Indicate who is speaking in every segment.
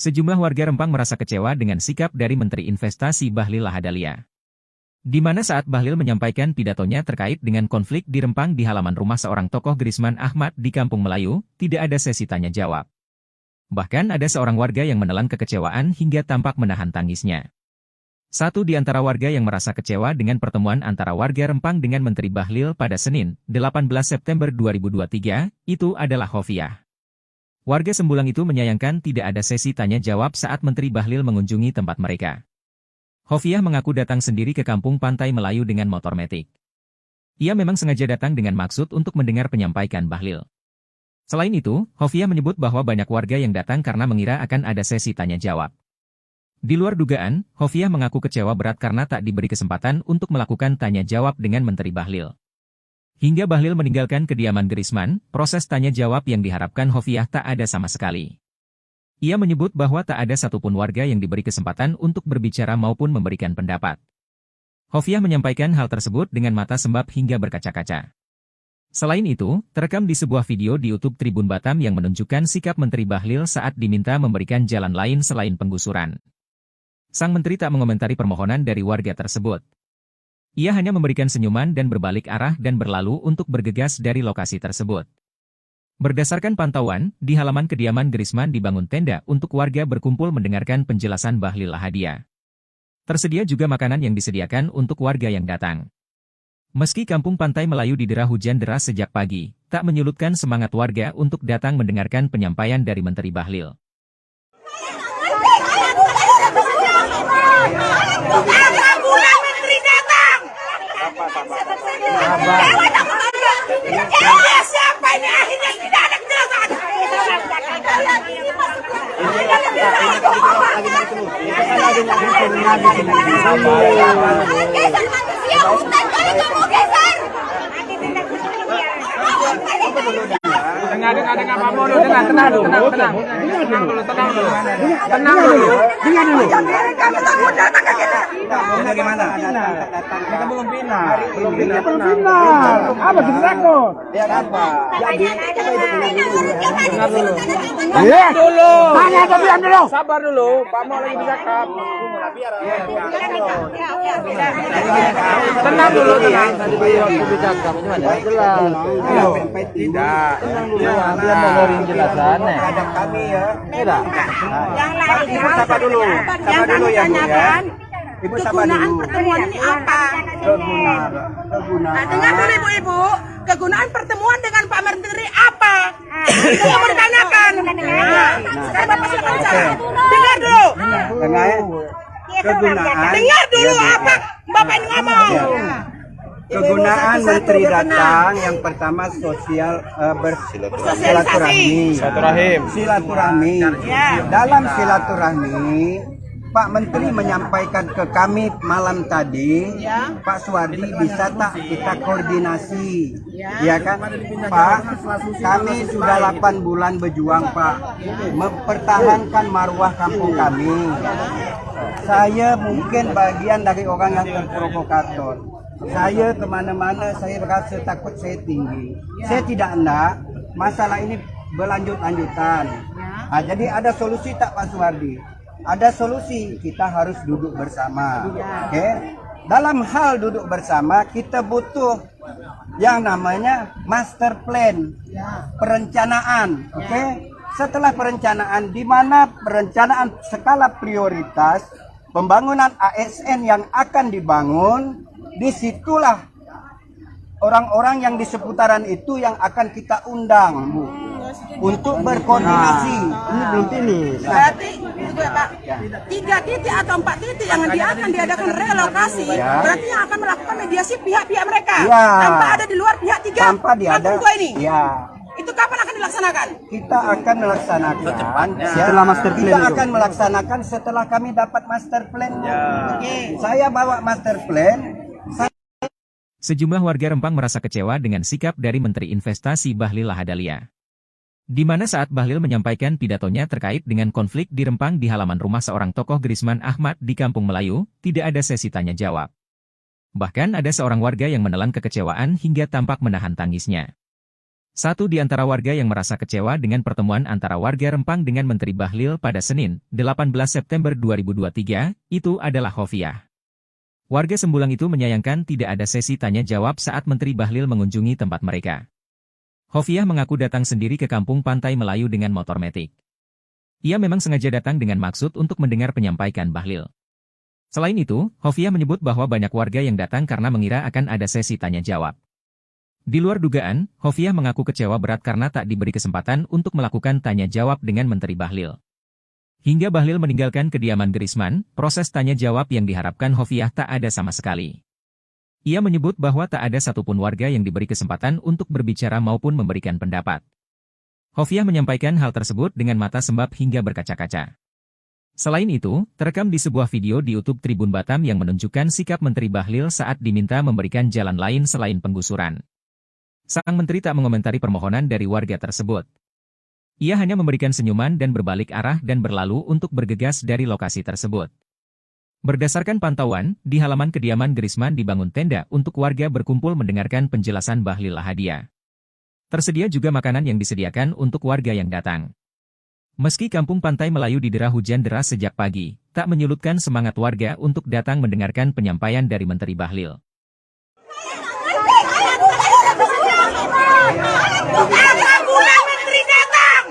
Speaker 1: Sejumlah warga Rempang merasa kecewa dengan sikap dari Menteri Investasi Bahlil Lahadalia. Di mana saat Bahlil menyampaikan pidatonya terkait dengan konflik di Rempang di halaman rumah seorang tokoh Grisman Ahmad di Kampung Melayu, tidak ada sesi tanya jawab. Bahkan ada seorang warga yang menelan kekecewaan hingga tampak menahan tangisnya. Satu di antara warga yang merasa kecewa dengan pertemuan antara warga Rempang dengan Menteri Bahlil pada Senin, 18 September 2023, itu adalah Hofiah. Warga Sembulang itu menyayangkan tidak ada sesi tanya jawab saat Menteri Bahlil mengunjungi tempat mereka. Hofiah mengaku datang sendiri ke Kampung Pantai Melayu dengan motor metik. Ia memang sengaja datang dengan maksud untuk mendengar penyampaian Bahlil. Selain itu, Hofiah menyebut bahwa banyak warga yang datang karena mengira akan ada sesi tanya jawab. Di luar dugaan, Hofiah mengaku kecewa berat karena tak diberi kesempatan untuk melakukan tanya jawab dengan Menteri Bahlil. Hingga Bahlil meninggalkan kediaman Grisman, proses tanya jawab yang diharapkan Hofiah tak ada sama sekali. Ia menyebut bahwa tak ada satupun warga yang diberi kesempatan untuk berbicara maupun memberikan pendapat. Hofiah menyampaikan hal tersebut dengan mata sembab hingga berkaca-kaca. Selain itu, terekam di sebuah video di YouTube Tribun Batam yang menunjukkan sikap Menteri Bahlil saat diminta memberikan jalan lain selain penggusuran. Sang Menteri tak mengomentari permohonan dari warga tersebut. Ia hanya memberikan senyuman dan berbalik arah dan berlalu untuk bergegas dari lokasi tersebut. Berdasarkan pantauan, di halaman kediaman Grisman dibangun tenda untuk warga berkumpul mendengarkan penjelasan Bahlil Lahadalia. Tersedia juga makanan yang disediakan untuk warga yang datang. Meski Kampung Pantai Melayu didera hujan deras sejak pagi, tak menyurutkan semangat warga untuk datang mendengarkan penyampaian dari Menteri Bahlil.
Speaker 2: Siapa ini akhirnya tidak ada kejelasan.
Speaker 3: Dengar Pak Mono, tenang dulu. Tenang dulu.
Speaker 2: Kamu tahu datang ke kita.
Speaker 3: Bagaimana? Kita belum final. Apa kita takut?
Speaker 2: Ya apa? Jadi
Speaker 3: Dengar dulu. Tanya tapi dulu. Sabar dulu. Pak Mono lagi bercakap. Tenang dulu, tenang. Tadi beliau bercakap gimana? Jelas. Tidak. Dia mau ngori jelasannya.
Speaker 2: ada kami ya.
Speaker 3: Tidak.
Speaker 2: Yang lain
Speaker 3: Ibu sapa dulu.
Speaker 2: yang kami
Speaker 3: ya, Bu ya.
Speaker 2: tanyakan,
Speaker 3: Ibu sapa
Speaker 2: kegunaan
Speaker 3: dulu.
Speaker 2: pertemuan ini apa? Nah, dengar dulu ibu-ibu, kegunaan pertemuan dengan Pak Menteri apa? Itu yang mau ditanyakan. Nah, sekarang Bapak silakan bicara. Dengar dulu. Dengar dulu apa Bapak ini ngomong.
Speaker 4: Kegunaan Menteri datang yang pertama silaturahmi. Dalam silaturahmi, Pak Menteri menyampaikan ke kami malam tadi, Pak Suwardi bisa tak kita koordinasi, ya kan? Pak, kami sudah 8 bulan berjuang Pak, mempertahankan marwah kampung kami. Saya mungkin bagian dari orang yang terprovokator. Saya kemana-mana saya merasa takut saya tinggi. Saya tidak hendak masalah ini berlanjut-lanjutan. Nah, jadi ada solusi tak Pak Suwardi? Ada solusi, kita harus duduk bersama. Oke? Dalam hal duduk bersama kita butuh yang namanya master plan, perencanaan. Oke? Setelah perencanaan, di mana perencanaan skala prioritas pembangunan ASN yang akan dibangun, disitulah orang-orang yang di seputaran itu yang akan kita undang, Bu, untuk berkoordinasi.
Speaker 3: Ini belum finish.
Speaker 2: Berarti juga Pak, 3 titik atau 4 titik yang dia akan diadakan relokasi, berarti yang akan melakukan mediasi pihak-pihak mereka, tanpa ada di luar pihak 3
Speaker 4: tanpa diada.
Speaker 2: ini. Itu kapan akan dilaksanakan?
Speaker 4: Kita akan melaksanakan
Speaker 3: Setelah master plan
Speaker 4: kita
Speaker 3: itu.
Speaker 4: akan melaksanakan setelah kami dapat master plan. Oke. Saya bawa master plan.
Speaker 1: Sejumlah warga Rempang merasa kecewa dengan sikap dari Menteri Investasi Bahlil Lahadalia. Di mana saat Bahlil menyampaikan pidatonya terkait dengan konflik di Rempang di halaman rumah seorang tokoh Grisman Ahmad di Kampung Melayu, tidak ada sesi tanya jawab. Bahkan ada seorang warga yang menelan kekecewaan hingga tampak menahan tangisnya. Satu di antara warga yang merasa kecewa dengan pertemuan antara warga Rempang dengan Menteri Bahlil pada Senin, 18 September 2023, itu adalah Khofiah. Warga Sembulang itu menyayangkan tidak ada sesi tanya-jawab saat Menteri Bahlil mengunjungi tempat mereka. Khofiah mengaku datang sendiri ke kampung Pantai Melayu dengan motor metik. Ia memang sengaja datang dengan maksud untuk mendengar penyampaian Bahlil. Selain itu, Khofiah menyebut bahwa banyak warga yang datang karena mengira akan ada sesi tanya-jawab. Di luar dugaan, Khofiah mengaku kecewa berat karena tak diberi kesempatan untuk melakukan tanya-jawab dengan Menteri Bahlil. Hingga Bahlil meninggalkan kediaman Grisman, proses tanya-jawab yang diharapkan Khofiah tak ada sama sekali. Ia menyebut bahwa tak ada satupun warga yang diberi kesempatan untuk berbicara maupun memberikan pendapat. Khofiah menyampaikan hal tersebut dengan mata sembab hingga berkaca-kaca. Selain itu, terekam di sebuah video di YouTube Tribun Batam yang menunjukkan sikap Menteri Bahlil saat diminta memberikan jalan lain selain penggusuran. Sang menteri tak mengomentari permohonan dari warga tersebut. Ia hanya memberikan senyuman dan berbalik arah dan berlalu untuk bergegas dari lokasi tersebut. Berdasarkan pantauan, di halaman kediaman Grisman dibangun tenda untuk warga berkumpul mendengarkan penjelasan Bahlil Lahadalia. Tersedia juga makanan yang disediakan untuk warga yang datang. Meski kampung Pantai Melayu didera hujan deras sejak pagi, tak menyurutkan semangat warga untuk datang mendengarkan penyampaian dari Menteri Bahlil.
Speaker 2: Menteri datang.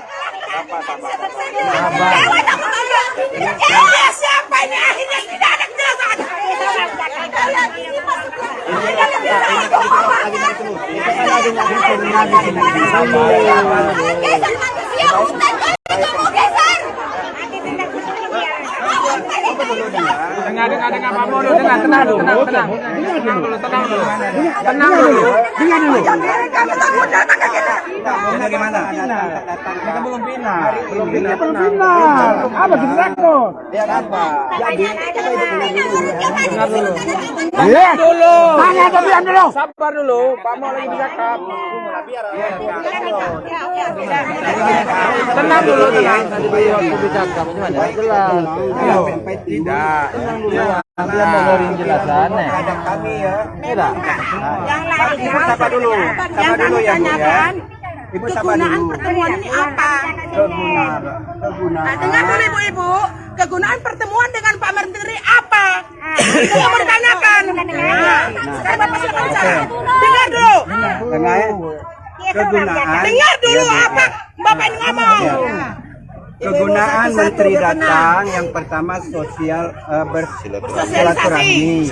Speaker 2: Siapa ini akhirnya tidak ada kejelasan.
Speaker 3: Dengar Pak Mono, tenang dulu. Tenang dulu.
Speaker 4: Bagaimana?
Speaker 3: Kita belum final.
Speaker 4: Apa kita takut? Ya apa? Jadi
Speaker 3: Dengar dulu.
Speaker 4: Tanya dulu.
Speaker 3: Sabar dulu, Pak Mono lagi bercakap. Tenang dulu, tenang. Tadi aku bercakap, gimana? Jelas.
Speaker 4: Tidak.
Speaker 3: Belum dengerin jelasannya.
Speaker 4: Ada kami ya.
Speaker 3: Tidak.
Speaker 2: Yang lain
Speaker 4: Ibu sabar dulu. Sabar dulu ya, Bu ya. Ibu sabar
Speaker 2: kegunaan
Speaker 4: dulu.
Speaker 2: pertemuan ini apa?
Speaker 4: Kegunaan.
Speaker 2: Dengar dulu ibu-ibu, kegunaan pertemuan dengan Pak Menteri apa? Itu yang mau ditanyakan. Sekarang Bapak silakan bicara. Dengar dulu.
Speaker 4: Dengar ya. Kegunaan.
Speaker 2: Dengar dulu apa Bapak ini ngomong.
Speaker 4: Kegunaan Menteri datang yang pertama silaturahmi.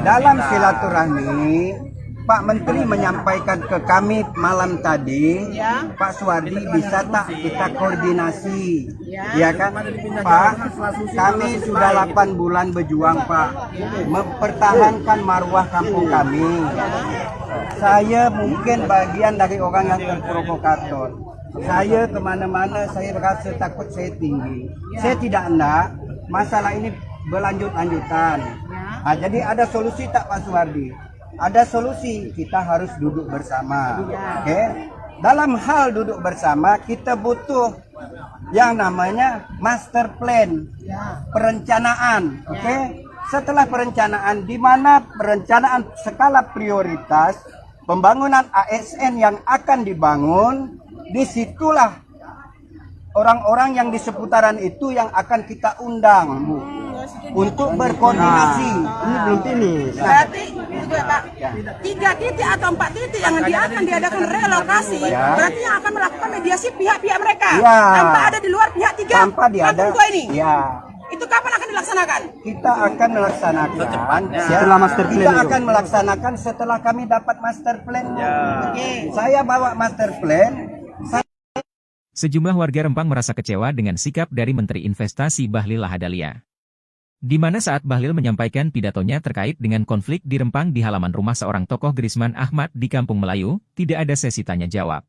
Speaker 4: Dalam silaturahmi Pak Menteri menyampaikan ke kami malam tadi, Pak Suwardi bisa tak kita koordinasi, ya kan Pak? Kami sudah 8 bulan berjuang Pak, mempertahankan marwah kampung kami. Saya mungkin bagian dari orang yang terprovokator. Saya kemana-mana saya merasa takut saya tinggi. Saya tidak hendak masalah ini berlanjut-lanjutan. Nah, jadi ada solusi tak Pak Suwardi? Ada solusi, kita harus duduk bersama. Oke? Dalam hal duduk bersama kita butuh yang namanya master plan, perencanaan. Oke? Setelah perencanaan, di mana perencanaan skala prioritas pembangunan ASN yang akan dibangun, disitulah orang-orang yang di seputaran itu yang akan kita undang, Bu, untuk berkoordinasi. Ini belum finish.
Speaker 2: Berarti juga Pak, 3 titik atau 4 titik yang akan diadakan relokasi, berarti yang akan melakukan mediasi pihak-pihak mereka, tanpa ada di luar pihak 3 kampung tua ini. Itu kapan akan dilaksanakan?
Speaker 4: Kita akan melaksanakan setelah master plan. Kita akan melaksanakan setelah kami dapat master plan. Oke, saya bawa master plan.
Speaker 1: Sejumlah warga Rempang merasa kecewa dengan sikap dari Menteri Investasi Bahlil Lahadalia. Di mana saat Bahlil menyampaikan pidatonya terkait dengan konflik di Rempang di halaman rumah seorang tokoh Grisman Ahmad di Kampung Melayu, tidak ada sesi tanya-jawab.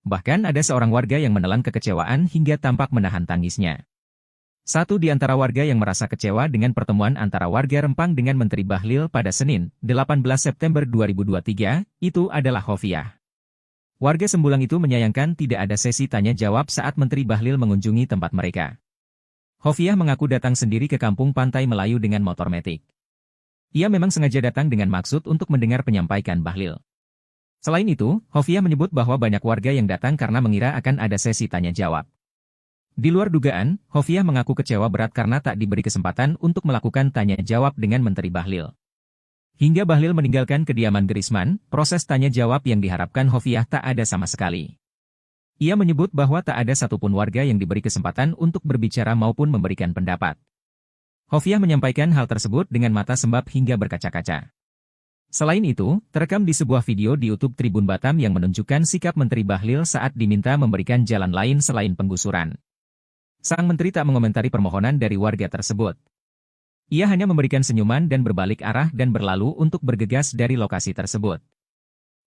Speaker 1: Bahkan ada seorang warga yang menelan kekecewaan hingga tampak menahan tangisnya. Satu di antara warga yang merasa kecewa dengan pertemuan antara warga Rempang dengan Menteri Bahlil pada Senin, 18 September 2023, itu adalah Khofiah. Warga Sembulang itu menyayangkan tidak ada sesi tanya-jawab saat Menteri Bahlil mengunjungi tempat mereka. Khofiah mengaku datang sendiri ke kampung Pantai Melayu dengan motor metik. Ia memang sengaja datang dengan maksud untuk mendengar penyampaian Bahlil. Selain itu, Hovia menyebut bahwa banyak warga yang datang karena mengira akan ada sesi tanya jawab. Di luar dugaan, Hovia mengaku kecewa berat karena tak diberi kesempatan untuk melakukan tanya jawab dengan Menteri Bahlil. Hingga Bahlil meninggalkan kediaman Griezmann, proses tanya jawab yang diharapkan Hovia tak ada sama sekali. Ia menyebut bahwa tak ada satupun warga yang diberi kesempatan untuk berbicara maupun memberikan pendapat. Hovia menyampaikan hal tersebut dengan mata sembab hingga berkaca-kaca. Selain itu, terekam di sebuah video di YouTube Tribun Batam yang menunjukkan sikap Menteri Bahlil saat diminta memberikan jalan lain selain penggusuran. Sang menteri tak mengomentari permohonan dari warga tersebut. Ia hanya memberikan senyuman dan berbalik arah dan berlalu untuk bergegas dari lokasi tersebut.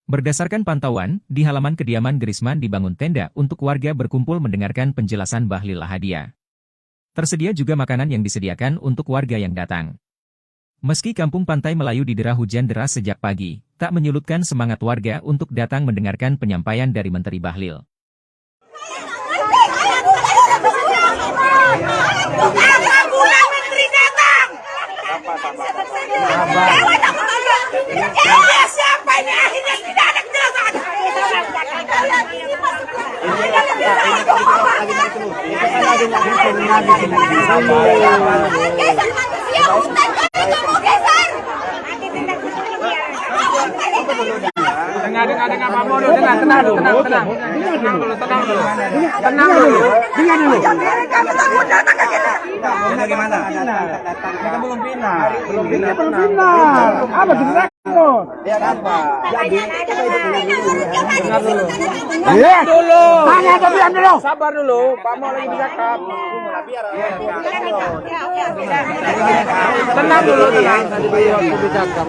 Speaker 1: Berdasarkan pantauan, di halaman kediaman Griezmann dibangun tenda untuk warga berkumpul mendengarkan penjelasan Bahlil Lahadalia. Tersedia juga makanan yang disediakan untuk warga yang datang. Meski kampung Pantai Melayu didera hujan deras sejak pagi, tak menyurutkan semangat warga untuk datang mendengarkan penyampaian dari Menteri Bahlil.
Speaker 2: Siapa ini akhirnya tidak ada kejelasan.
Speaker 3: Dengar Pak Mono, tenang dulu. Tenang dulu.
Speaker 4: Bagaimana?
Speaker 3: Kita belum final. Apa kita
Speaker 4: Ya apa? Jadi
Speaker 3: dengar dulu. Tanya dulu. Sabar dulu. Pak Mo lagi bercakap. Tenang dulu. Tadi waktu bercakap.